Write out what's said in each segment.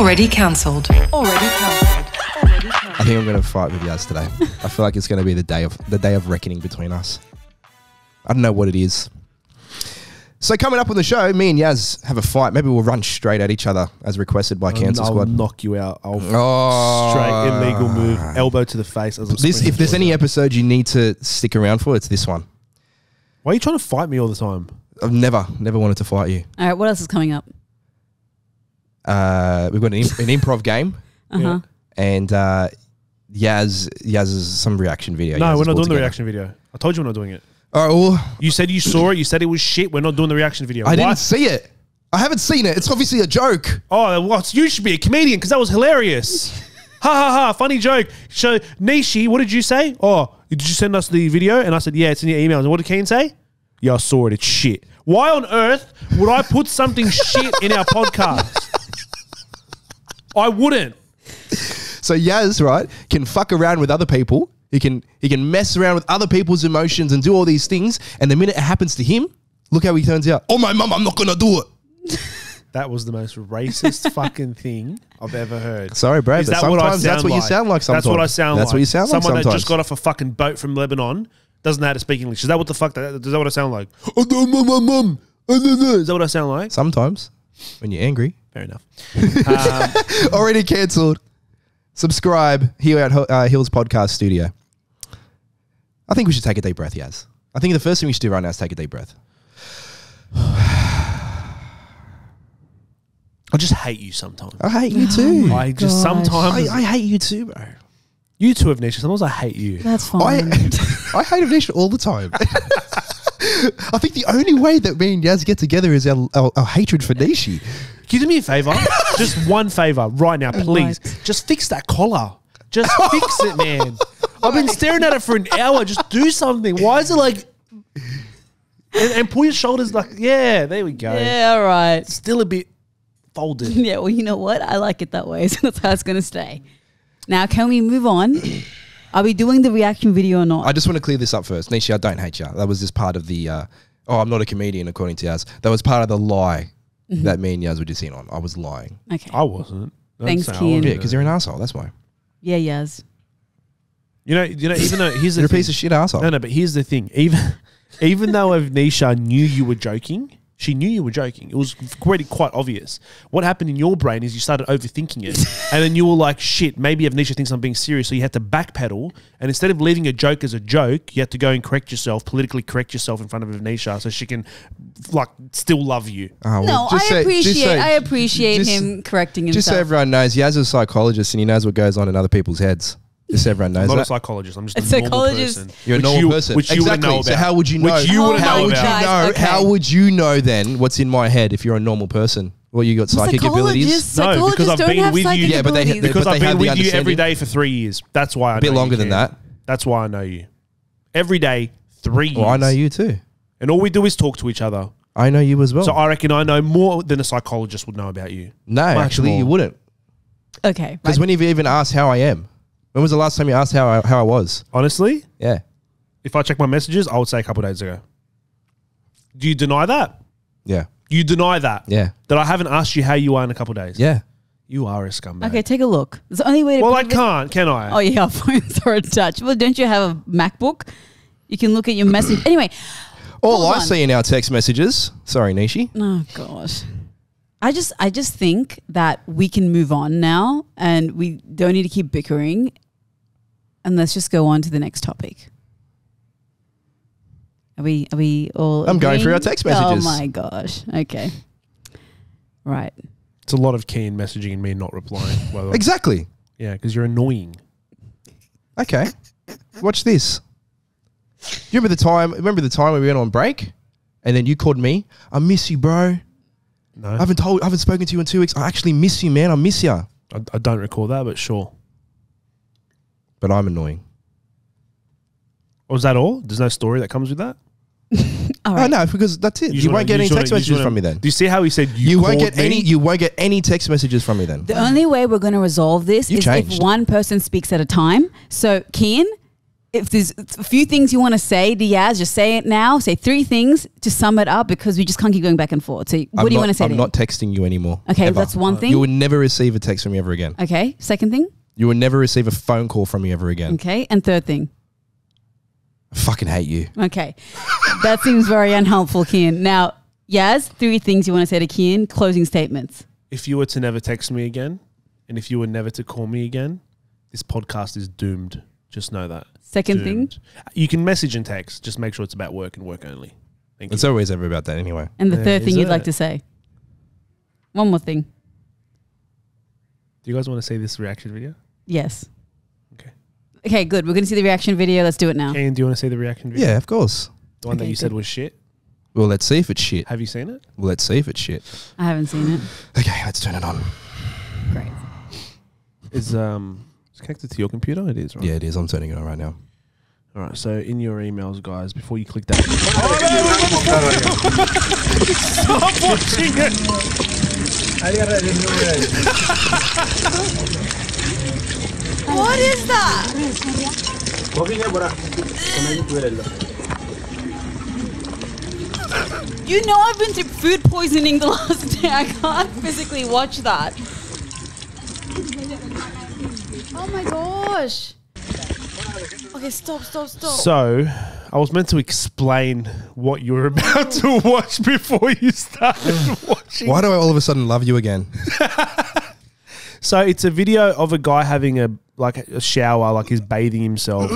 Already cancelled. Already cancelled. Already cancelled. I think I'm going to fight with Yaz today. I feel like it's going to be the day of reckoning between us. I don't know what it is. So coming up on the show, me and Yaz have a fight. Maybe we'll run straight at each other as requested by Cancer Squad. I'll knock you out. Straight illegal move, elbow to the face. If there's any episode you need to stick around for, it's this one. Why are you trying to fight me all the time? I've never wanted to fight you. All right, what else is coming up? We've got an improv game, and Yaz is some reaction video. No, Yaz we're not doing together. the reaction video. I told you we're not doing it. All right, well, you said you saw it. You said it was shit. We're not doing the reaction video. I didn't see it. I haven't seen it. It's obviously a joke. Oh, well, you should be a comedian because that was hilarious. Ha ha ha! Funny joke. So Nishi, what did you say? Oh, did you send us the video? And I said, yeah, it's in your emails. And what did Keen say? Yeah, I saw it. It's shit. Why on earth would I put something shit in our podcast? I wouldn't. So Yaz, right, can fuck around with other people. He can mess around with other people's emotions and do all these things. And the minute it happens to him, look how he turns out. Oh, my mum, I'm not going to do it. That was the most racist fucking thing I've ever heard. Sorry, bro. Is but that what I sometimes sound that's what you sound like sometimes. That's what I sound like. That's what you sound like sometimes. Someone that just got sometimes. off a fucking boat from Lebanon doesn't know how to speak English. Is that what the fuck? Is that what I sound like? Is that what I sound like? Sometimes when you're angry. Fair enough. Already cancelled. Subscribe here at Hills Podcast Studio. I think we should take a deep breath, Yaz. I think the first thing we should do right now is take a deep breath. I just hate you sometimes. I hate you too. I just sometimes. I hate you too, bro. You too, Avnisha. Sometimes I hate you. That's fine. I hate Avnisha all the time. I think the only way that me and Yaz get together is our hatred for Nishi. Can you do me a favour? Just one favour right now, please. Right. Just fix that collar. Just fix it, man. I've been staring at it for an hour. Just do something. Why is it like... And pull your shoulders like... Yeah, there we go. Yeah, all right. Still a bit folded. Yeah, well, you know what? I like it that way, so that's how it's going to stay. Now, can we move on? Are we doing the reaction video or not? I just want to clear this up first. Nishi, I don't hate you. That was just part of the... I'm not a comedian, according to Yaz. That was part of the lie that me and Yaz were just in on. I was lying. Okay. I wasn't. Thanks, Kian. Yeah, because you're an asshole. That's why. Yeah, Yaz. You know, even though... Here's the You're a thing. piece of shit asshole. No, but here's the thing. Even though Avnisha knew you were joking, she knew you were joking. It was already quite obvious. What happened in your brain is you started overthinking it. And then you were like, shit, maybe Avnisha thinks I'm being serious. So you had to backpedal. And instead of leaving a joke as a joke, you had to go and correct yourself, politically correct yourself in front of Avnisha so she can like still love you. Oh, well, No, I appreciate him correcting himself. Just so everyone knows, Yaz is a psychologist and he knows what goes on in other people's heads. Just so everyone knows I'm not that. a psychologist. I'm just A a normal psychologist. person. You're a normal person. Which you wouldn't know about. So how would you know? Which you wouldn't know about. Guys, okay. How would you know then what's in my head if you're a normal person? Well, you got psychic abilities? No, because I've been with you. Yeah, but they Because but I've they been have the with you every understanding. day for 3 years. That's why I know A bit longer you, than Cam. that. That's why I know you. Every day, 3 years. Well, I know you too. And all we do is talk to each other. I know you as well. So I reckon I know more than a psychologist would know about you. No, Much actually, more. you wouldn't. Okay. Because when you've even asked how I am, when was the last time you asked how I was? Honestly, Yeah. if I check my messages, I would say a couple of days ago. Do you deny that? Yeah. You deny that? Yeah. That I haven't asked you how you are in a couple of days? Yeah. You are a scumbag. Okay, take a look. It's the only way to... Well, I can't, can I? Oh, yeah, our phones are attached. Well, don't you have a MacBook? You can look at your message. Anyway. All hold I on. see in our text messages, sorry, Nishi. Oh, gosh. I just think that we can move on now and we don't need to keep bickering. And let's just go on to the next topic. Are we all I'm going agreeing? through our text messages. Oh, my gosh. Okay. Right. It's a lot of Keen messaging and me not replying. By the way. Exactly. Yeah, because you're annoying. Okay. Watch this. You remember the time when we went on break and then you called me? I miss you, bro. No, I haven't spoken to you in 2 weeks. I actually miss you, man. I miss you. I don't recall that, but sure. But I'm annoying. Was that all? There's no story that comes with that? All right. Oh, no, because that's it. You won't get any text messages from me then. Do you see how he said You won't called get me? any. You won't get any text messages from me then. The only way we're going to resolve this You is changed. if one person speaks at a time. So, Kian, if there's a few things you want to say to Yaz, just say it now. Say 3 things to sum it up because we just can't keep going back and forth. So what do you want to say? I'm not texting you anymore. Okay, ever. that's one thing. You will never receive a text from me ever again. Okay, second thing. You will never receive a phone call from me ever again. Okay, and third thing. I fucking hate you. Okay, that seems very unhelpful, Kian. Now, Yaz, 3 things you want to say to Kian. Closing statements. If you were to never text me again, and if you were never to call me again, this podcast is doomed. Just know that. Second thing. You can message and text. Just make sure it's about work and work only. Thank you. It's always ever about that anyway. And the third Is thing you'd it? like to say. One more thing. Do you guys want to see this reaction video? Yes. Okay. Okay, good. We're going to see the reaction video. Let's do it now. Kane, do you want to see the reaction video? Yeah, of course. The one that Okay, you said good. was shit. Well, let's see if it's shit. Have you seen it? Well, let's see if it's shit. I haven't seen it. Okay, let's turn it on. Great. It's connected to your computer? It is, right? Yeah, it is. I'm turning it on right now. All right, so in your emails, guys, before you click that. Stop watching it! What is that? You know I've been through food poisoning the last day. I can't physically watch that. Oh my gosh. Okay, stop. So, I was meant to explain what you were about to watch before you started watching. Why do I all of a sudden love you again? So, it's a video of a guy having a shower, like he's bathing himself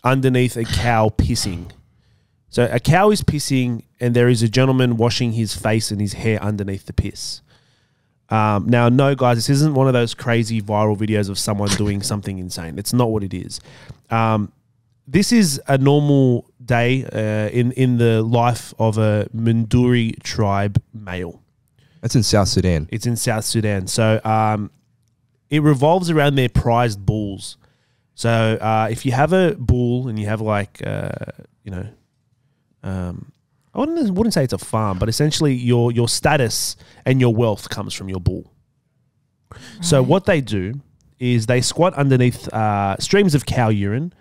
underneath a cow pissing. So, a cow is pissing, and there is a gentleman washing his face and his hair underneath the piss. Now, no, guys, this isn't one of those crazy viral videos of someone doing something insane. It's not what it is. This is a normal day in the life of a Manduri tribe male. That's in South Sudan. It's in South Sudan. So it revolves around their prized bulls. So if you have a bull and you have I wouldn't say it's a farm, but essentially your status and your wealth comes from your bull. Right. So what they do is they squat underneath streams of cow urine,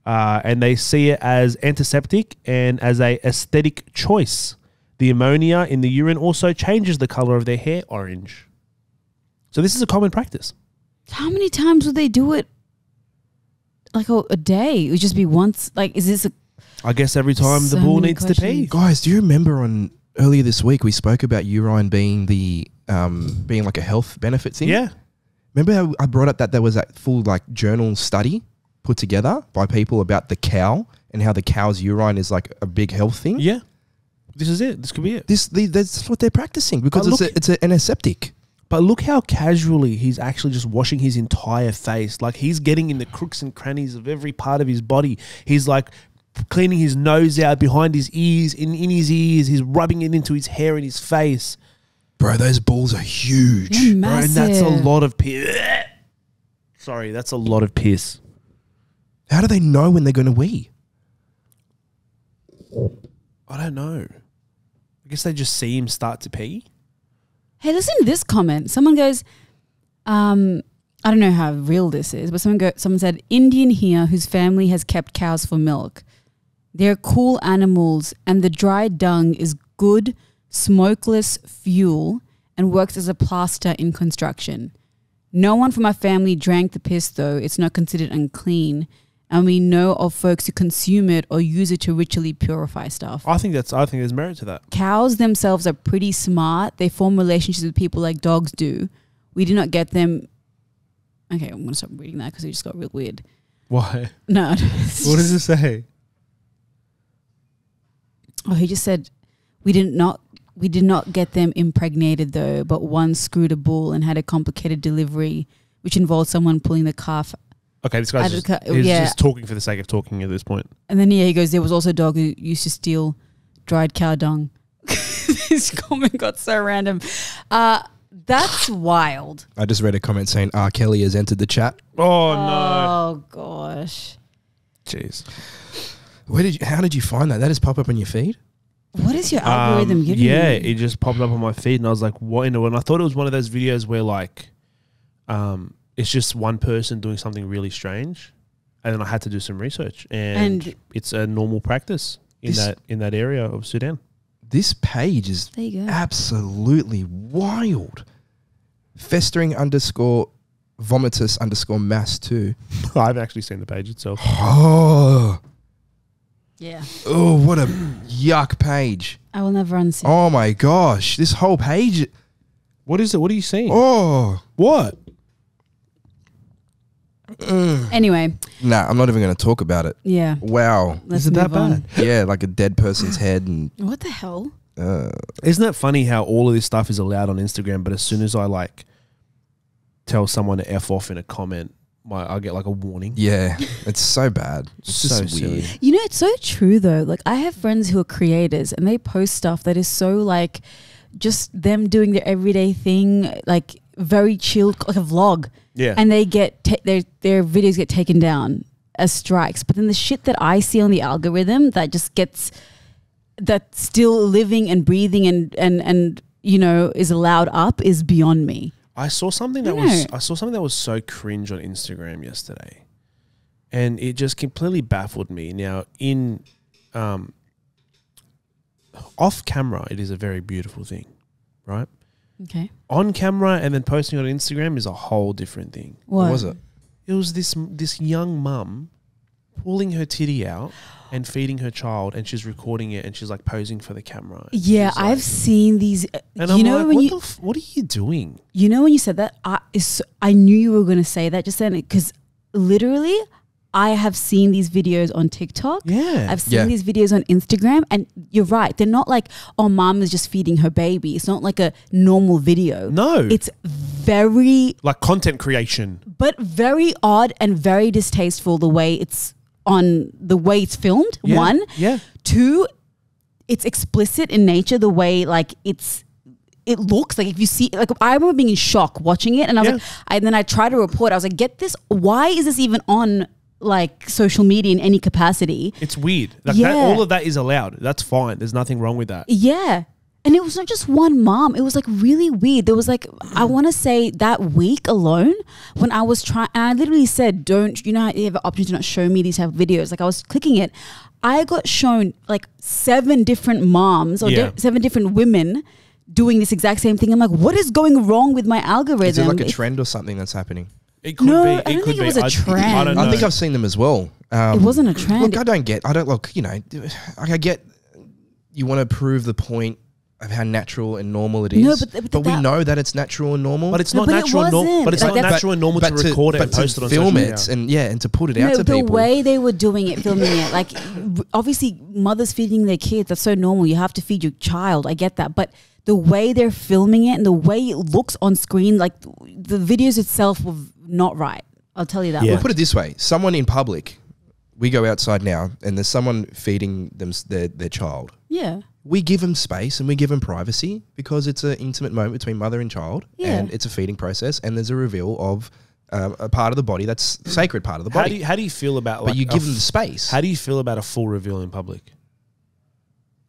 and they see it as antiseptic and as a aesthetic choice. The ammonia in the urine also changes the color of their hair orange. So this is a common practice. How many times would they do it? Like a day? It would just be once. Like, is this a... I guess every time So the bull many needs to pee. questions. Guys, do you remember on earlier this week we spoke about urine being the being like a health benefit thing? Yeah. Remember how I brought up that there was that full like journal study put together by people about the cow and how the cow's urine is like a big health thing? Yeah. This is it. This could be it. That's what they're practicing because But it's an antiseptic. But look how casually he's actually just washing his entire face. Like he's getting in the crooks and crannies of every part of his body. He's like cleaning his nose out behind his ears, in his ears. He's rubbing it into his hair and his face. Bro, those balls are huge. They're Bro, and massive. that's a lot of piss. Sorry, that's a lot of piss. How do they know when they're going to wee? I don't know. I guess they just see him start to pee. Hey, listen to this comment. Someone goes, I don't know how real this is, but someone said, Indian here whose family has kept cows for milk. They're cool animals and the dried dung is good, smokeless fuel and works as a plaster in construction. No one from our family drank the piss though. It's not considered unclean. And we know of folks who consume it or use it to ritually purify stuff. I think there's merit to that. Cows themselves are pretty smart. They form relationships with people like dogs do. We do not get them. Okay, I'm going to stop reading that because it just got real weird. Why? No. What does it say? Oh, he just said, we did not get them impregnated though, but one screwed a bull and had a complicated delivery, which involved someone pulling the calf. Okay, this guy's He's just talking for the sake of talking at this point. And then he goes, there was also a dog who used to steal dried cow dung. This comment got so random. That's wild. I just read a comment saying R. Kelly has entered the chat. Oh, no. Oh gosh. Jeez. How did you find that? That just pop up on your feed? What is your algorithm giving you? Yeah, it just popped up on my feed and I was like, what in the world? And I thought it was one of those videos where like it's just one person doing something really strange. And then I had to do some research, and it's a normal practice in that area of Sudan. This page is There you go. absolutely wild. Festering _ vomitus _ mass 2. I've actually seen the page itself. Oh, Yeah. oh, what a yuck page. I will never unsee. Oh my gosh, this whole page. What is it? What are you seeing? Oh, What? Anyway, nah, I'm not even going to talk about it. yeah. Wow. Let's Is it that move on. bad? Yeah, like a dead person's head and What the hell? Isn't it funny how all of this stuff is allowed on Instagram, but as soon as I like tell someone to F off in a comment, I get like a warning. yeah, it's so bad. It's So just weird. silly. You know, it's so true though. Like I have friends who are creators and they post stuff that is so like just them doing their everyday thing, like very chill, like a vlog. Yeah. And they get their videos get taken down as strikes. But then the shit that I see on the algorithm that just gets that's still living and breathing and you know is allowed up is beyond me. I saw something that was so cringe on Instagram yesterday, and it just completely baffled me. Now, in off camera, it is a very beautiful thing, right? Okay. On camera and then posting it on Instagram is a whole different thing. What was it? It was this young mum pulling her titty out and feeding her child, and she's recording it, and she's like posing for the camera. Yeah, She's like- I've seen these. And you I'm know like, when what are you doing? You know when you said that, I knew you were going to say that just then because literally I have seen these videos on TikTok. Yeah. I've seen these videos on Instagram and you're right. They're not like, oh, mom is just feeding her baby. It's not like a normal video. No. It's very, Like content creation. but very odd and very distasteful the way it's filmed. Yeah. One. Yeah. Two, it's explicit in nature the way like it looks like if you see like I remember being in shock watching it and I was like then I tried to report. I was like, get this, why is this even on like social media in any capacity? It's weird. Like Yeah. all of that is allowed. That's fine. There's nothing wrong with that. Yeah. And it was not just one mom. It was like really weird. There was like, I want to say that week alone when I was trying, and I literally said, don't, you know, how you have an option to not show me these type of videos. Like I was clicking it. I got shown like 7 different moms or 7 different women doing this exact same thing. I'm like, what is going wrong with my algorithm? Is it like a trend or something that's happening? It could No, be. I don't could think it was a I trend. don't know. I think I've seen them as well. It wasn't a trend. Look, I don't look, you know, I get you want to prove the point of how natural and normal it is. No, but we that- know that it's natural and normal. But it's No, not but it natural. wasn't. But it's Like not that's- natural and normal to record it and post it on film social it media. and to put it out to the people. way they were doing it, filming it, like obviously mothers feeding their kids, that's so normal. You have to feed your child. I get that. But the way they're filming it and the way it looks on screen, like the videos itself were not right. I'll tell you that. Yeah. We'll put it this way: someone in public, we go outside now, and there's someone feeding them their child. Yeah. We give them space and we give them privacy because it's an intimate moment between mother and child, Yeah. and it's a feeding process, and there's a reveal of a part of the body that's sacred part of the body. How do you feel about? but Like you give them the space. How do you feel about a full reveal in public?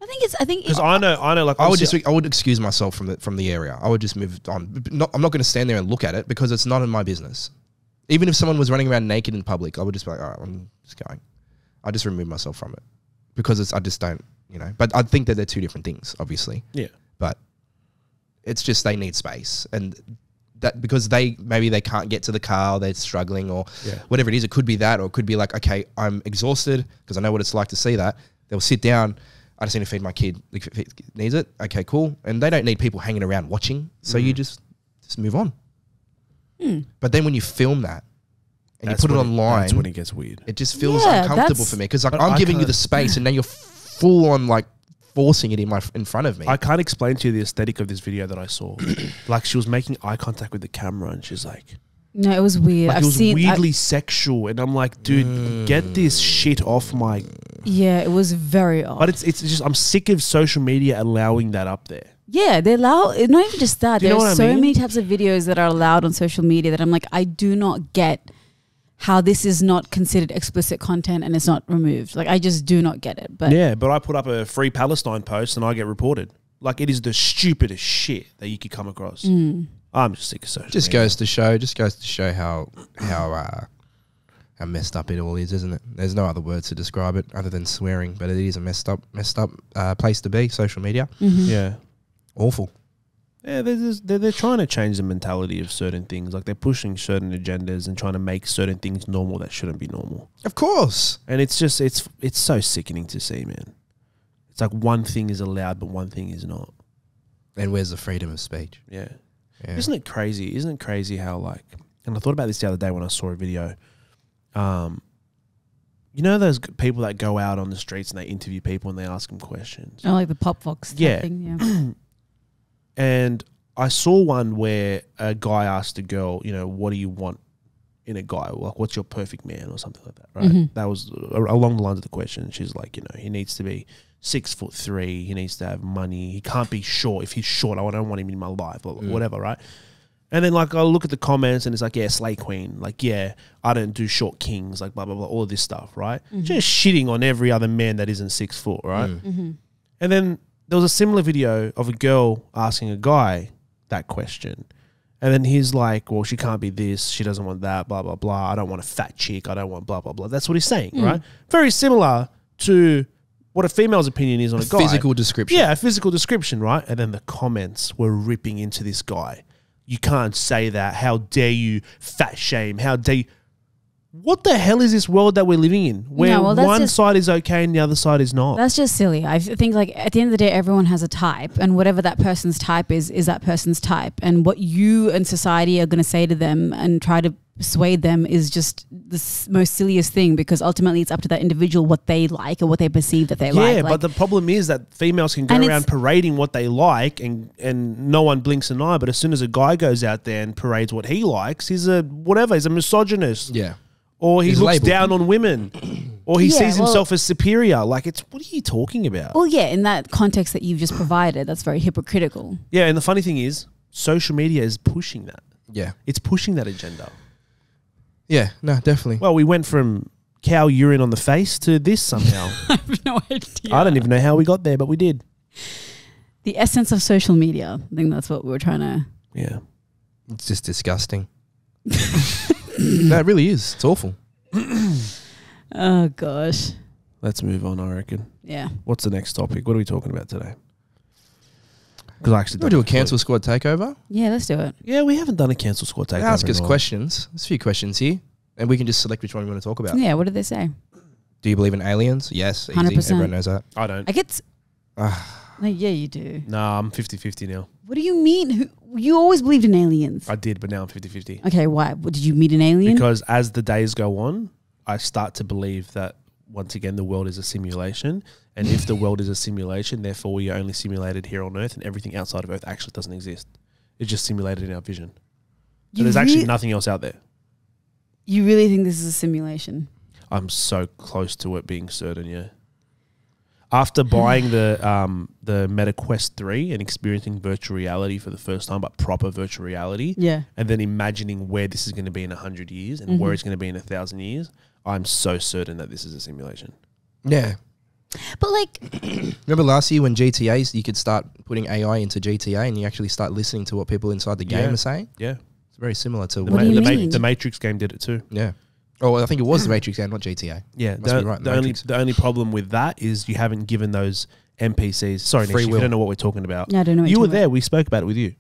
I think Because I know. Like I obviously- would excuse myself from the area. I would just move on. I'm not going to stand there and look at it because it's not in my business. Even if someone was running around naked in public, I would just be like, all right, I'm just going. I just remove myself from it because I just don't, you know. But I think that they're two different things, obviously. Yeah. But it's just they need space, and that because maybe they can't get to the car, or they're struggling, or whatever it is. It could be that, or it could be like, okay, I'm exhausted because I know what it's like to see that. They'll sit down. I just need to feed my kid. If it needs it, okay, cool. And they don't need people hanging around watching, so you just move on. But then when you film that and That's you put it when online, that's when it gets weird. it just feels Yeah, uncomfortable that's- for me because like, But I'm I giving you can't- the space, and now you're full on like forcing it in front of me. I can't explain to you the aesthetic of this video that I saw. Like she was making eye contact with the camera, and she's like, no, it was weird. like I've it was seen weirdly sexual, and I'm like, dude, get this shit off my. yeah, it was very odd. But it's just I'm sick of social media allowing that up there. Yeah, they allow, not even just that. Do you know There's what I so mean? many types of videos that are allowed on social media that I'm like, I do not get how this is not considered explicit content and it's not removed. Like, I just do not get it. But Yeah, but I put up a Free Palestine post and I get reported. Like it is the stupidest shit that you could come across. I'm just sick of social just media. goes to show how how messed up it all is, isn't it? There's no other words to describe it other than swearing, but it is a messed up place to be. Social media, Yeah. awful. Yeah, they're trying to change the mentality of certain things. Like they're pushing certain agendas and trying to make certain things normal that shouldn't be normal. Of course. And it's just it's so sickening to see, man. It's like one thing is allowed, but one thing is not. And where's the freedom of speech? Yeah. Yeah. Isn't it crazy? Isn't it crazy how like, and I thought about this the other day when I saw a video. You know those people that go out on the streets and they interview people and they ask them questions? Oh, like the Pop Fox Yeah. thing, yeah. And I saw one where a guy asked a girl, you know, what do you want in a guy? Like, what's your perfect man or something like that, right? That was along the lines of the question. She's like, you know, he needs to be 6'3". He needs to have money. He can't be short. If he's short, I don't want him in my life or whatever, right? And then like I look at the comments and it's like, yeah, Slay Queen. Like, yeah, I don't do short kings, like blah, blah, blah, all of this stuff, right? Just shitting on every other man that isn't 6 foot, right? And then there was a similar video of a girl asking a guy that question. And then he's like, well, she can't be this. She doesn't want that, blah, blah, blah. I don't want a fat chick. I don't want blah, blah, blah. That's what he's saying, right? Very similar to what a female's opinion is on a guy. Physical description. Yeah, a physical description, right? And then the comments were ripping into this guy. You can't say that. How dare you fat shame? How dare you? What the hell is this world that we're living in where No, well, that's one just- side is okay and the other side is not? That's just silly. I think like at the end of the day, everyone has a type, and whatever that person's type is that person's type. And what you and society are going to say to them and try to persuade them is just the most silliest thing, because ultimately it's up to that individual what they like or what they perceive that they like. Yeah, Like, but the problem is that females can go And around it's- parading what they like and no one blinks an eye. But as soon as a guy goes out there and parades what he likes, he's a misogynist. Yeah. Or he He's looks labelled. down on women. Or he Yeah, sees well- himself as superior. Like, it's what are you talking about? well, yeah, in that context that you've just provided, that's very hypocritical. Yeah, and the funny thing is, social media is pushing that. Yeah. It's pushing that agenda. Yeah. No, definitely. Well, we went from cow urine on the face to this somehow. I have no idea. I don't even know how we got there, but we did. The essence of social media. I think that's what we were trying to. Yeah. It's just disgusting. No, it really is. It's awful. Oh gosh. Let's move on, I reckon. Yeah. What's the next topic? What are we talking about today? Because I actually We'll do a cancel squad takeover. Yeah, let's do it. Yeah, we haven't done a cancel squad takeover. Ask in us a while. questions. There's a few questions here, and we can just select which one we want to talk about. Yeah, what did they say? Do you believe in aliens? Yes. Easy. 100%. Everyone knows that. I don't. Like it's. Like, yeah, you do. Nah, I'm 50-50 now. What do you mean? You always believed in aliens. I did, but now I'm 50-50. Okay, why? What, did you meet an alien? Because as the days go on, I start to believe that, once again, the world is a simulation. And if the world is a simulation, therefore we are only simulated here on Earth, and everything outside of Earth actually doesn't exist. It's just simulated in our vision. So You there's actually rea- nothing else out there. You really think this is a simulation? I'm so close to it being certain, yeah. After buying the Meta Quest 3 and experiencing virtual reality for the first time, but proper virtual reality, Yeah. and then imagining where this is going to be in 100 years and where it's going to be in 1,000 years, I'm so certain that this is a simulation. Yeah. But like, Remember last year when GTAs, you could start putting AI into GTA and you actually start listening to what people inside the game Yeah. are saying? Yeah. It's very similar to What do you mean? The Matrix game did it too. Yeah. Oh, I think it was the Matrix game, not GTA. Yeah, Must be right, the only Matrix. the only problem with that is you haven't given those NPCs. Sorry, Nick, Free if you will. don't know what we're talking about. Yeah, I don't know what You you're were talking there. We spoke about it with you.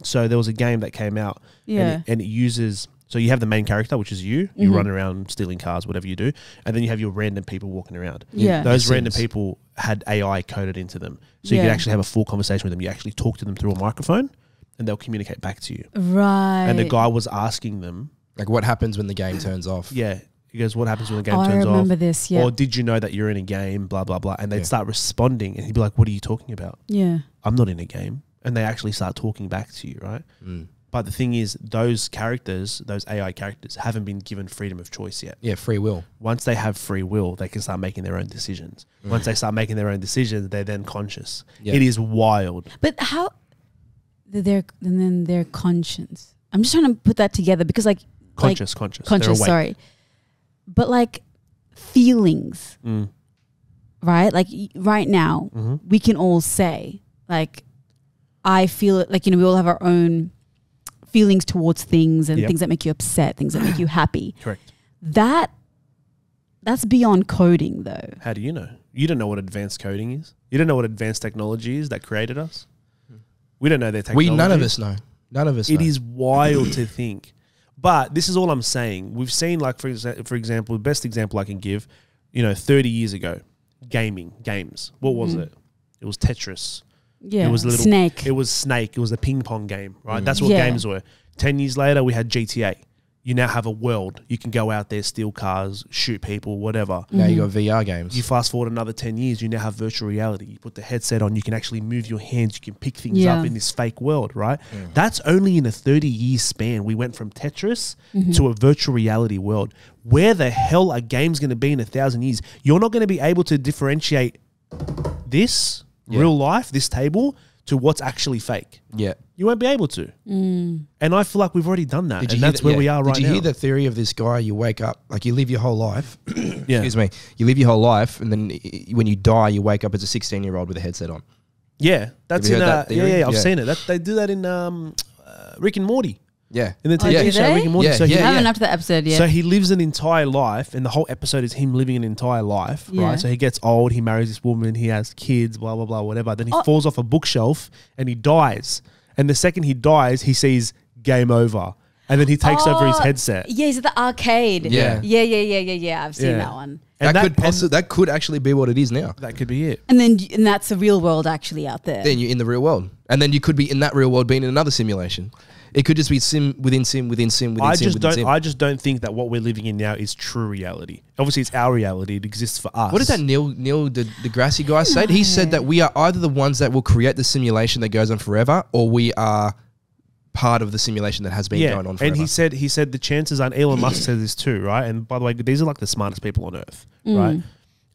So there was a game that came out. Yeah. And it uses. So you have the main character, which is you. You run around stealing cars, whatever you do, and then you have your random people walking around. Yeah. Those Makes random sense. people had AI coded into them, so you Yeah. could actually have a full conversation with them. You actually talk to them through a microphone, and they'll communicate back to you. right. And the guy was asking them, Like what happens when the game turns off? yeah. He goes, what happens when the game Oh, I turns off? remember this. Yeah. Or did you know that you're in a game, blah, blah, blah. And they'd Yeah. start responding and he'd be like, what are you talking about? yeah. I'm not in a game. And they actually start talking back to you, right? Mm. But the thing is, those characters, those AI characters, haven't been given freedom of choice yet. Yeah, free will. Once they have free will, they can start making their own decisions. Once they start making their own decisions, they're then conscious. Yeah. It is wild. But how? And then their conscience. I'm just trying to put that together because like Conscious. conscious. They're awake. Sorry. But like feelings, Mm. right? Like right now, we can all say like, I feel it. Like, you know, we all have our own feelings towards things and Yep. things that make you upset, things that make you happy. Correct. That That's beyond coding, though. How do you know? You don't know what advanced coding is. You don't know what advanced technology is that created us. We don't know their technology. None of us know. None of us know. It is wild to think. But this is all I'm saying. We've seen, like, for example, the best example I can give, 30 years ago, games. What was it? It was Tetris. Yeah. It was Snake. It was Snake. It was a ping pong game, right? That's what games were. 10 years later, we had GTA. You now have a world. You can go out there, steal cars, shoot people, whatever. Now you got VR games. You fast forward another 10 years, you now have virtual reality. You put the headset on, you can actually move your hands, you can pick things up in this fake world, right? That's only in a 30-year span. We went from Tetris to a virtual reality world. Where the hell are games going to be in 1,000 years? You're not going to be able to differentiate this real life, this table, to what's actually fake. Yeah. You won't be able to. And I feel like we've already done that. And that's where we are right now. Did you hear the theory of this guy? You wake up, like you live your whole life. Yeah. Excuse me. You live your whole life, and then when you die, you wake up as a 16-year-old with a headset on. Yeah. That's Have you in heard that theory? I've seen it. They do that in Rick and Morty. Yeah. In the TV do show they? Rick and Morty. Yeah, So I he, haven't up to that episode yet. so he lives an entire life, and the whole episode is him living an entire life, Yeah. right? So he gets old, he marries this woman, he has kids, blah, blah, blah, whatever. Then he falls off a bookshelf and he dies. And the second he dies, he sees game over. And then he takes over his headset. Yeah, he's at the arcade. Yeah. Yeah. I've seen that one. And That could actually be what it is now. that could be it. And that's the real world actually out there. Then you're in the real world, and then you could be in that real world being in another simulation. It could just be sim within sim within sim within sim within sim. I just don't think that what we're living in now is true reality. Obviously, it's our reality. It exists for us. What did that Neil deGrasse guy say? He said that we are either the ones that will create the simulation that goes on forever, or we are part of the simulation that has been going on forever. And he said the chances are, and Elon Musk said this too, right? And by the way, these are like the smartest people on earth, right?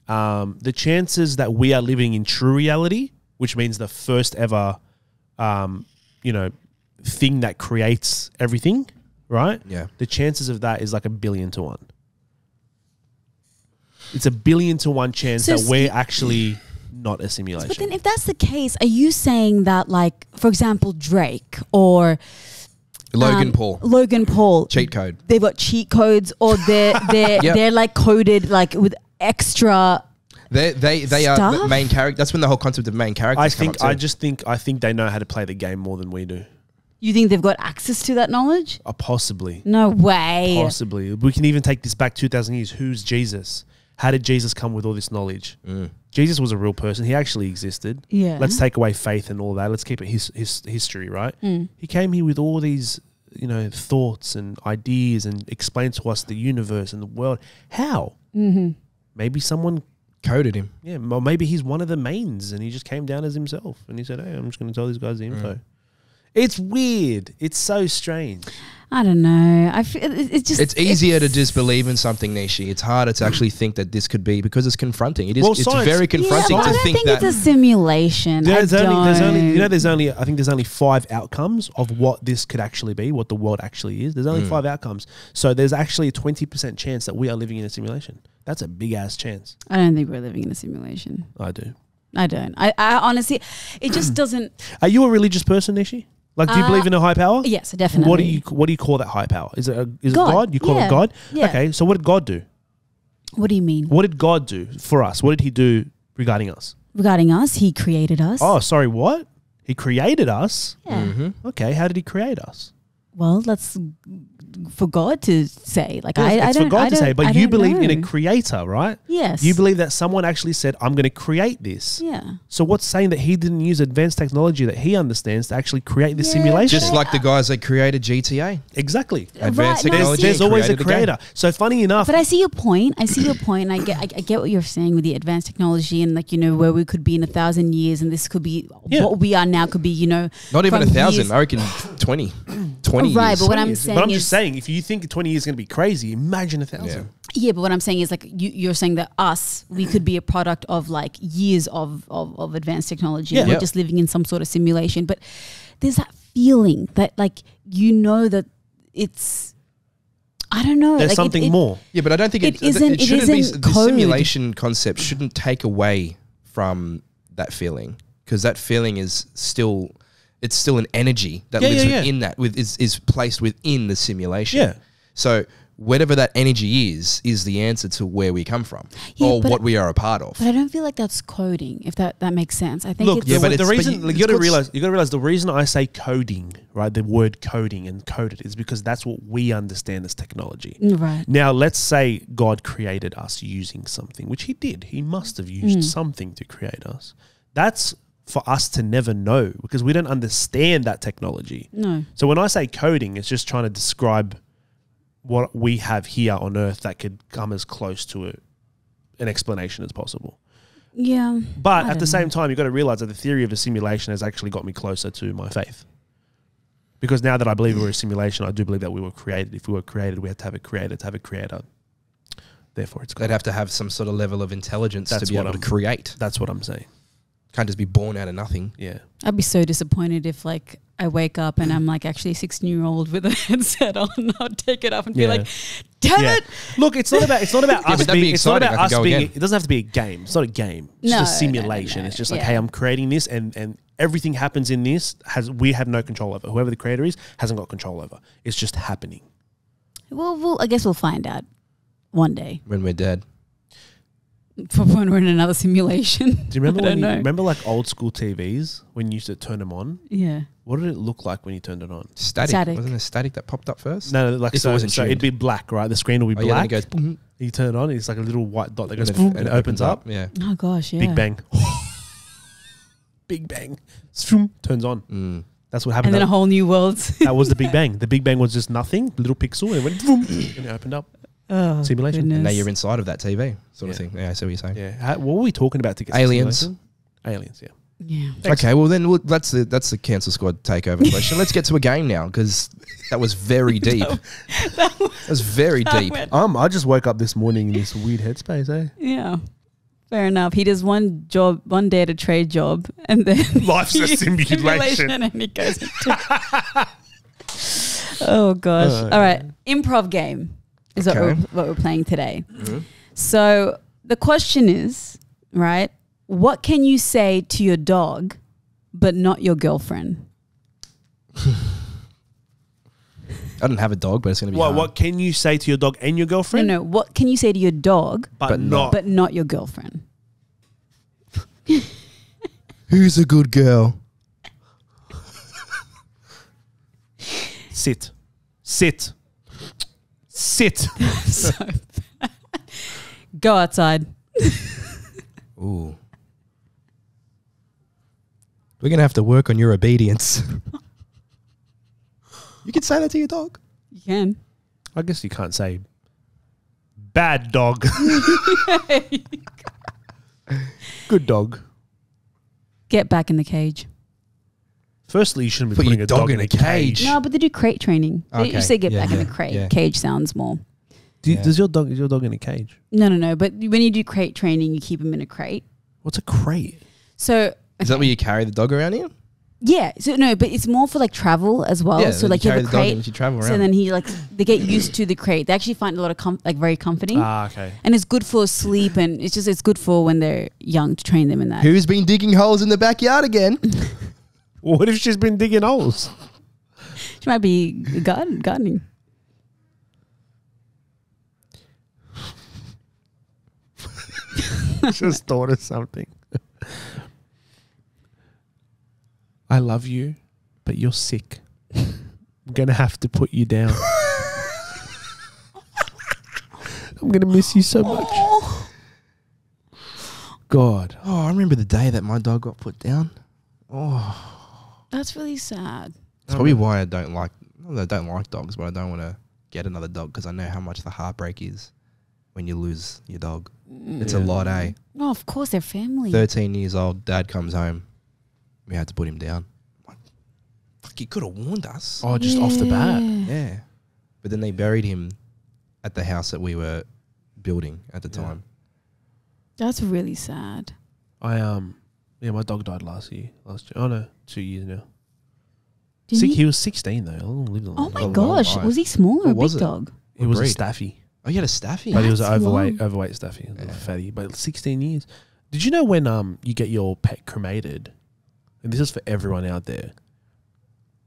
The chances that we are living in true reality, which means the first ever, thing that creates everything, right? Yeah. The chances of that is like 1 billion to 1. It's 1 billion to 1 chance So that we're actually not a simulation. But then if that's the case, are you saying that, like, for example, Drake or Logan Paul. Cheat code. They've got cheat codes, or they're like coded like with extra. They are the Stuff? main character. That's when the whole concept of main characters come up too. I think they know how to play the game more than we do. You think they've got access to that knowledge? Possibly. No way. Possibly. We can even take this back 2,000 years. Who's Jesus? How did Jesus come with all this knowledge? Jesus was a real person. He actually existed. Yeah. Let's take away faith and all that. Let's keep it his history, right? He came here with all these, thoughts and ideas and explained to us the universe and the world. How? Maybe someone Coded him. Yeah, well, maybe he's one of the mains and he just came down as himself and he said, hey, I'm just going to tell these guys the info. It's weird. It's so strange. I don't know. I feel It's easier to just believe in something, Nishi. It's harder to actually think that this could be, because it's confronting. It is. Well, it's science- very confronting I to don't think that. it's a simulation. There's I only 5 outcomes of what this could actually be, what the world actually is. There's only 5 outcomes. So there's actually a 20% chance that we are living in a simulation. That's a big ass chance. I don't think we're living in a simulation. I do. I don't. I honestly, it just doesn't. Are you a religious person, Nishi? Like, do you believe in a high power? Yes, definitely. What do you call that high power? Is it God. God? You call it God? Yeah. Okay, so what did God do? What do you mean? What did God do for us? What did he do regarding us? Regarding us, he created us. Oh, sorry, what? He created us? Yeah. Okay, how did he create us? Well, that's for God to say. Like, Yes, I it's don't. for God I to don't- say, but I you don't believe in a know. creator, right? Yes. You believe that someone actually said, I'm going to create this. Yeah. So what's saying that he didn't use advanced technology that he understands to actually create this simulation? Just like the guys that created GTA. Exactly. Advanced Right, no, technology. There's always a created the game. creator. So funny enough, But I see your point. And I get what you're saying with the advanced technology and, like, where we could be in 1,000 years, and this could be what we are now could be, Not even from 1,000. years- I reckon 20. 20 Right, years. but what I'm but saying I'm is, just saying, if you think 20 years is going to be crazy, imagine 1,000. yeah, but what I'm saying is, like, you're saying that we could be a product of, like, years of advanced technology. Yeah. And we're Yeah. just living in some sort of simulation. But there's that feeling that, like, that it's, I don't know. There's like, something more. Yeah, but I don't think It isn't- it shouldn't be isn't the code. simulation concept shouldn't take away from that feeling, because that feeling is still an energy that lives within that is placed within the simulation. Yeah. So whatever that energy is the answer to where we come from or what we are a part of. But I don't feel like that's coding, if that makes sense. I think Look, it's... yeah, but it's- the reason but you got to realize the reason I say coding, right? The word coding and coded is because that's what we understand as technology. Right. Now, let's say God created us using something, which he did. He must have used something to create us. That's for us to never know because we don't understand that technology. No. So when I say coding, it's just trying to describe what we have here on Earth that could come as close to an explanation as possible. Yeah. But I at the don't same know. time, you've got to realize that the theory of a simulation has actually got me closer to my faith. Because now that I believe we're a simulation, I do believe that we were created. If we were created, we had to have a creator to have a creator. Therefore, it's God. They'd have to have some sort of level of intelligence That's to be what able to I'm- create. That's what I'm saying. Can't just be born out of nothing. Yeah. I'd be so disappointed if like I wake up and I'm like actually a 16-year-old with a headset on. I'll take it off and be like, damn Yeah. it. Look, it's not about us but that'd be being. It's not exciting. about I us could go being. again. It doesn't have to be a game. It's not a game. It's No, just a no, simulation. no, It's just like, yeah. hey, I'm creating this, and everything happens in this. We have no control over. Whoever the creator is hasn't got control over. It's just happening. Well, I guess we'll find out one day When we're dead. for when we're in another simulation. Do you remember I don't know. remember like old school TVs when you used to turn them on? Yeah. What did it look like when you turned it on? Static. Wasn't it static that popped up first? No, like If it so, wasn't so it'd tuned. be black, right? The screen will be Oh, yeah, then black. it goes boom, You turn it on, it's like a little white dot that goes and boom, and it opens up. Yeah. Oh gosh, yeah. Big bang. Big bang. Swoom, turns on. Mm. That's what happened. And then a whole new world. That was the Big Bang. The Big Bang was just nothing, little pixel, and it went boom, and it opened up. Oh, Simulation. goodness. And now you're inside of that TV sort of Yeah. thing. Yeah, I see what you're saying. Yeah. What were we talking about to get to Aliens. simulation? Aliens, yeah. Yeah. Thanks. Okay, well then that's the Cancel Squad takeover question. Let's get to a game now because that was very deep. That was very deep. I just woke up this morning in this weird headspace, eh? Yeah. Fair enough. He does one day at a trade job and then Life's a simulation. and he goes into Oh gosh. All right. Improv game is Okay. what we're playing today. So the question is, right, what can you say to your dog but not your girlfriend? I don't have a dog, but it's going to be hard. What can you say to your dog and your girlfriend? No, what can you say to your dog But not. but not your girlfriend? Who's a good girl? Sit. Sit. Sit. So go outside. Ooh. We're going to have to work on your obedience. You can say that to your dog. You can. I guess you can't say bad dog. Good dog. Get back in the cage. Firstly, you shouldn't be Put putting your a dog in a cage. No, but they do crate training. They Okay. usually get Yeah, back in yeah, the crate. yeah. Cage sounds more. Yeah. Is your dog in a cage? No. But when you do crate training, you keep them in a crate. What's a crate? So Is that where you carry the dog around here? yeah, so no, but it's more for like travel as well. Yeah, so then like you you have carry a the dog crate. and you travel So around. then they get used to the crate. They actually find a lot of very comforting, Okay. and it's good for sleep, and it's good for when they're young to train them in that. Who's been digging holes in the backyard again? What if she's been digging holes? She might be gardening. Just thought of something. I love you, but you're sick. I'm going to have to put you down. I'm going to miss you so much. God. Oh, I remember the day that my dog got put down. Oh, That's really sad. that's probably why I don't like dogs, but I don't want to get another dog because I know how much the heartbreak is when you lose your dog. It's a lot, eh? No, of course they're family. 13 years old, dad comes home. We had to put him down. Like, fuck, you could have warned us. Oh, just off the bat. Yeah. But then they buried him at the house that we were building at the time. That's really sad. My dog died last year. Oh no, 2 years now. Didn't He was 16 though. I lived a Oh long my time. gosh, life. was he small or a What was big it? dog? He was a breed? staffy. Oh, you had a staffy? But he was an That's overweight staffy, a little fatty. But 16 years. Did you know when you get your pet cremated, and this is for everyone out there,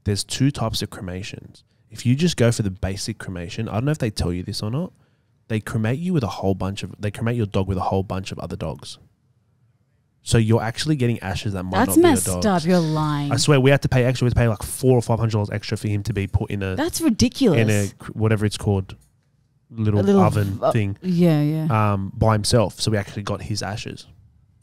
there's two types of cremations. if you just go for the basic cremation, I don't know if they tell you this or not. They cremate you with they cremate your dog with a whole bunch of other dogs. So you're actually getting ashes that might That's not be messed your dog's. up. You're lying. I swear we had to pay extra. We had to pay like $400 or $500 extra for him to be put in a That's ridiculous. in a whatever it's called, little oven thing. Yeah. By himself. So we actually got his ashes.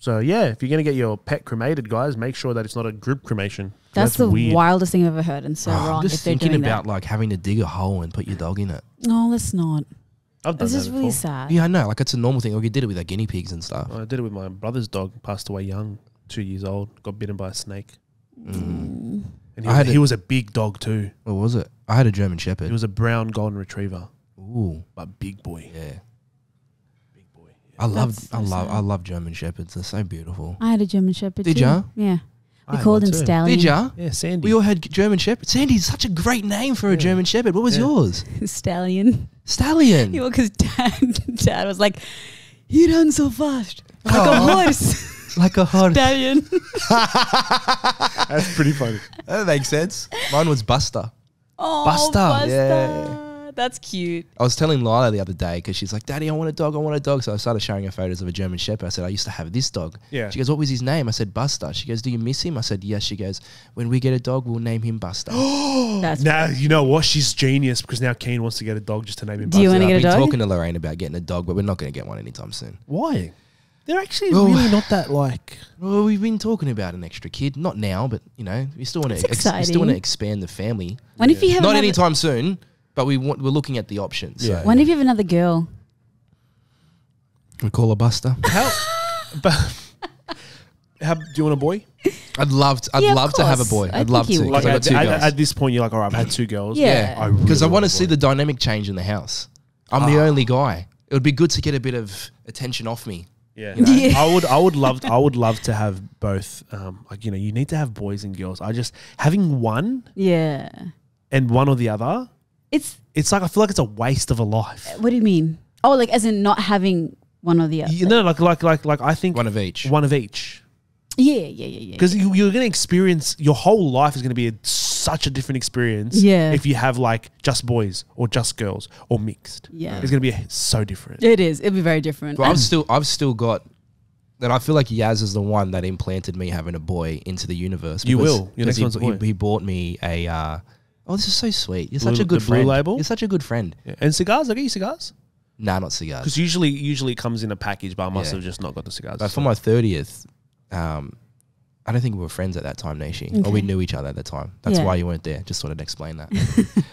So yeah, if you're gonna get your pet cremated, guys, make sure that it's not a group cremation. That's the weird. wildest thing I've ever heard, and so I'm wrong. just if they're thinking doing about that. like having to dig a hole and put your dog in it. No, let's not. I've done This that is really before. sad. Yeah, I know. Like it's a normal thing. Or you did it with like guinea pigs and stuff. I did it with my brother's dog. Passed away young, 2 years old. Got bitten by a snake. And he was a big dog too. What was it? I had a German He Shepherd. was a brown golden retriever, Ooh, but big boy. yeah. Big boy. I That's so sad. love German Shepherds. They're so beautiful. I had a German Shepherd. Did too. ya? Yeah. I We had called one him too. Stallion. Did ya? Yeah, Sandy. We all had German Shepherds. Sandy's such a great name for a German Shepherd. What was Yeah. yours? Stallion. Stallion. Because dad was like, "You run so fast, like a horse." Like a horse. Stallion. That's pretty funny. That makes sense. Mine was Buster. Oh, Buster. Yeah. That's cute. I was telling Lila the other day because she's like, "Daddy, I want a dog. I want a dog." So I started showing her photos of a German Shepherd. I said, "I used to have this dog." Yeah. She goes, "What was his name?" I said, "Buster." She goes, "Do you miss him?" I said, "Yes." She goes, "When we get a dog, we'll name him Buster." That's Now you know what? She's genius because now Keen wants to get a dog just to name him. Do you Buster. wanna get I've a been dog? talking to Lorraine about getting a dog, but we're not going to get one anytime soon. Why? They're actually Well- really not that like. Well, we've been talking about an extra kid. Not now, but you know, we still want It's to. We still exciting. want to expand the family. When if you have Not another, anytime soon, but we're looking at the options. Yeah. So. When if you have another girl? We call her Buster. How? But do you want a boy? I'd love to. I'd Yeah, of love to have a course. boy. I I'd love think to. you 'Cause would. I got two girls. At this point, you're like, all right, I've had 2 girls. Yeah. I really Because I want want to a see boy. the dynamic change in the house. I'm the only guy. It would be good to get a bit of attention off me. Yeah. You know? Yeah. I would love to have both. Like you need to have boys and girls. Having one Yeah. and one or the other. It's Like I feel like it's a waste of a life. what do you mean? Oh, like as in not having one or the other. You know, like I think One of each. One of each. Yeah. Because you're going to experience your whole life is going to be such a different experience. Yeah. If you have like just boys or just girls or mixed. Yeah. It's going to be so different. It is. It'll be very different. But I've still got. And I feel like Yaz is the one that implanted me having a boy into the universe. You because- will. Your because next one's a boy. he bought me a. Oh, this is so sweet. You're Blue- such a good the Blue friend. Label? You're such a good friend. Yeah. And cigars? I get you cigars? Nah, not cigars. Because usually it comes in a package, but I must Yeah. have just not got the cigars. But for my 30th, I don't think we were friends at that time, Nishi. Or we Okay. knew each other at the time. That's Yeah. why you weren't there. Just thought I'd explain that.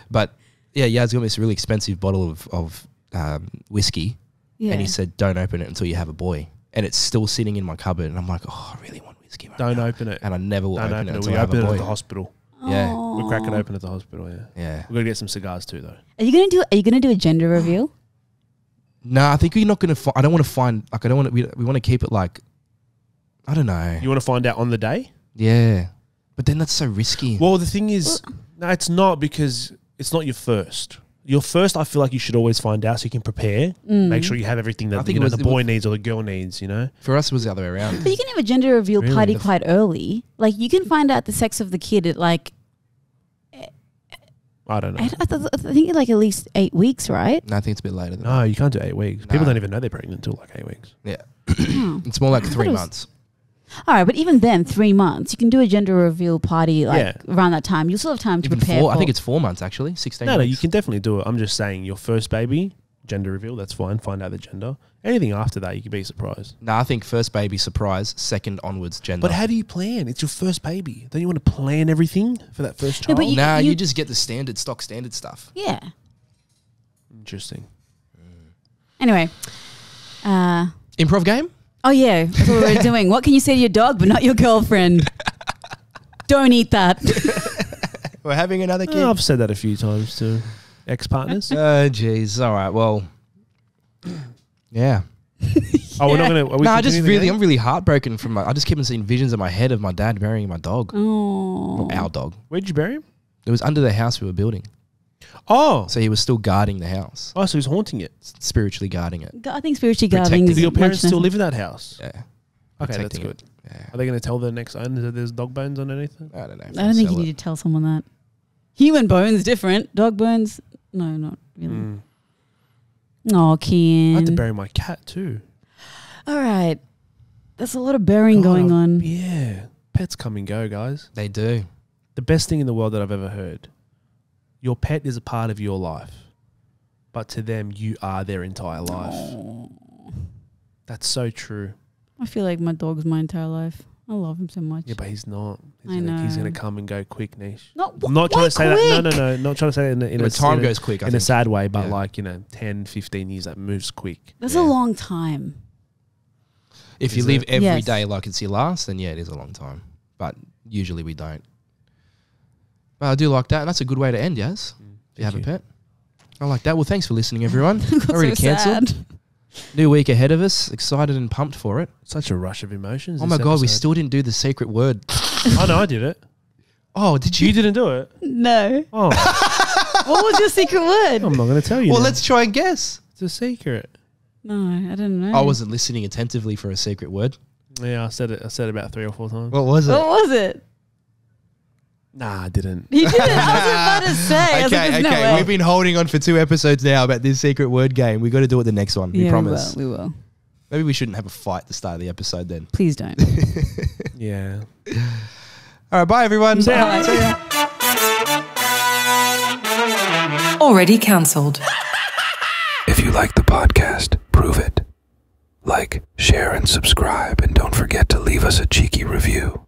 But yeah, Yaz got me this really expensive bottle of whiskey. yeah. And he said, "Don't open it until you have a boy." And it's still sitting in my cupboard. And I'm like, "Oh, I really want whiskey right Don't now." open it. And I never will Don't open open it it. until We I have open a it boy. at the hospital. Yeah. We're cracking open at the hospital, yeah. Yeah. We're going to get some cigars too, though. Are you gonna do a gender reveal? No, I think we're not going to. I don't want to find. Like, I don't want to. We want to keep it like. I don't know. You want to find out on the day? Yeah, but then that's so risky. Well, the thing is, no, it's not because it's not your first. Your first, I feel like you should always find out so you can prepare. Make sure you have everything I that think you it know, was- the boy needs or the girl needs, you know? For us, it was the other way around. But you can have a gender reveal Really? party quite early. Like you can find out the sex of the kid at like I don't know. I think like at least 8 weeks, right? No, I think it's a bit later than No, you can't do 8 weeks. People Nah. don't even know they're pregnant until like 8 weeks. that. Yeah. It's more like 3 it was- months. All right, but even then, 3 months, you can do a gender reveal party like Yeah. around that time. You still have time to Even prepare. 4. I for- think it's 4 months actually. 16 No, you weeks. can definitely do it. I'm just saying your first baby, gender reveal, that's fine. Find out the gender. Anything after that, you can be surprised. No, I think first baby surprise, second onwards gender. But how do you plan? It's your first baby. Don't you want to plan everything for that first Yeah, child? but you you- just get the stock standard stuff. Yeah. Interesting. Anyway. Improv game? Oh yeah, that's what we were doing. What can you say to your dog, but not your girlfriend? Don't eat that. We're having another kid. I've said that a few times to ex-partners. Oh, jeez. All right. Well, yeah. Oh, we're not going to... No, I'm really heartbroken from I just keep on seeing visions in my head of my dad burying my dog. Oh. Or our dog. Where'd you bury him? It was under the house we were building. Oh. So he was still guarding the house, Oh, so he's haunting it. spiritually guarding it. I think spiritually Protecting. guarding is Do your parents much still nicer. live in that house? Yeah. Okay, that's Protecting good. it. Yeah. Are they going to tell the next owner that there's dog bones underneath it? I don't know. I don't think you need to tell someone that. Human bones different. Dog bones, no, not really. Oh, Kian. I had to bury my cat too. All right. There's a lot of burying going on. Yeah. Pets come and go, guys. They do. The best thing in the world that I've ever heard. Your pet is a part of your life, but to them, you are their entire life. Oh. That's so true. I feel like my dog's my entire life. I love him so much. Yeah, but he's not. I know. He's going to come and go quick, Nish. I'm not trying to say that. No. Not trying to say that in a time goes quick. In a sad way, but 10, 15 years, that moves quick. That's a long time. If you live every day like it's your last, then yeah, it is a long time. But usually we don't. But I do like that. And that's a good way to end, Yaz. If you have a pet. I like that. Well, thanks for listening, everyone. Already cancelled. New week ahead of us. Excited and pumped for it. Such a rush of emotions. Oh my God, we still didn't do the secret word. Oh no, I did it. Oh, did you? You didn't do it? No. Oh. What was your secret word? I'm not going to tell you. Well, now. let's try and guess. It's a secret. No, I don't know. I wasn't listening attentively for a secret word. Yeah, I said it about 3 or 4 times. What was it? What was it? Nah, I didn't. You didn't. I was about to say. Okay. We've been holding on for 2 episodes now about this secret word game. We got to do it the next one. We promise. We will. Maybe we shouldn't have a fight at the start of the episode then. Please don't. Yeah. All right, bye everyone. See ya. Already cancelled. If you like the podcast, prove it. Like, share, and subscribe, and don't forget to leave us a cheeky review.